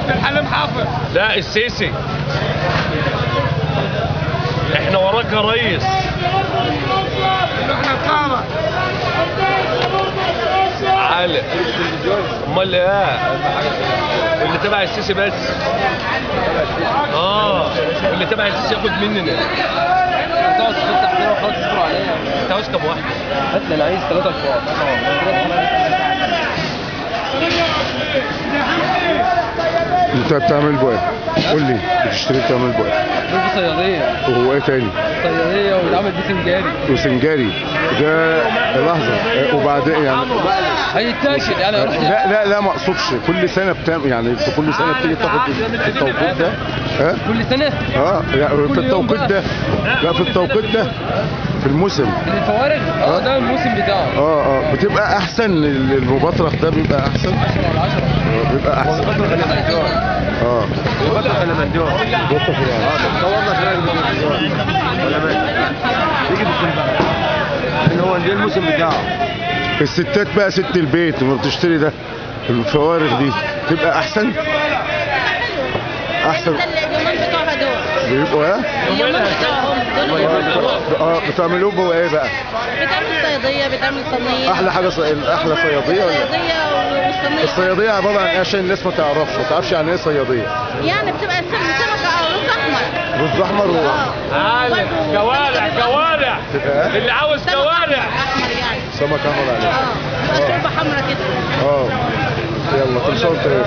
عبد الحليم حافظ. لا السيسي. احنا وراك يا ريس. احنا القامة. عالي. امال ايه؟ اللي تبع السيسي بس. اللي تبع السيسي ياخد مننا. تقعد تفتح كده وخلاص تصبر عليها. انت عاوز كام واحده؟ هات لي انا عايز 3 الفوق. انت بتعمل بواب، قول لي بتشتري بتعمل بواب دول صياديه. وهو ايه تاني؟ صياديه وبيتعمل بيه سنجاري. وسنجاري ده لحظه وبعدين يعني هيتاكل يعني هروح لا ما اقصدش كل سنه بتعمل يعني انت كل سنه بتيجي تاخد في التوقيت ده كل سنه؟ يعني في التوقيت ده لا في التوقيت ده في الموسم الفوارغ ده الموسم بتاعه. بتبقى احسن المبطرخ ده بيبقى احسن 10 على 10 بيبقى احسن بطرخ المنديون. بطرخ المنديون بطرخ صورنا شويه ولا ماشي تيجي ان هو ده الموسم بتاعه. الستات بقى ست البيت لما بتشتري ده الفوارغ دي تبقى احسن اليومين بتوعها دول بيبقوا اليومين بتوعهم دول بتعملوه بقى ايه بقى؟ بتعمل صياديه، بتعمل صينيه. احلى حاجه احلى صياديه ولا والصينيه. الصياديه عباره عن ايه عشان الناس ما تعرفش يعني ايه صياديه؟ يعني بتبقى سمكه او رز احمر. رز احمر عالي. جوارع اللي عاوز جوارع احمر يعني سمك احمر عليه. شوربه حمرا كده. يلا كل سنه وانت طيب.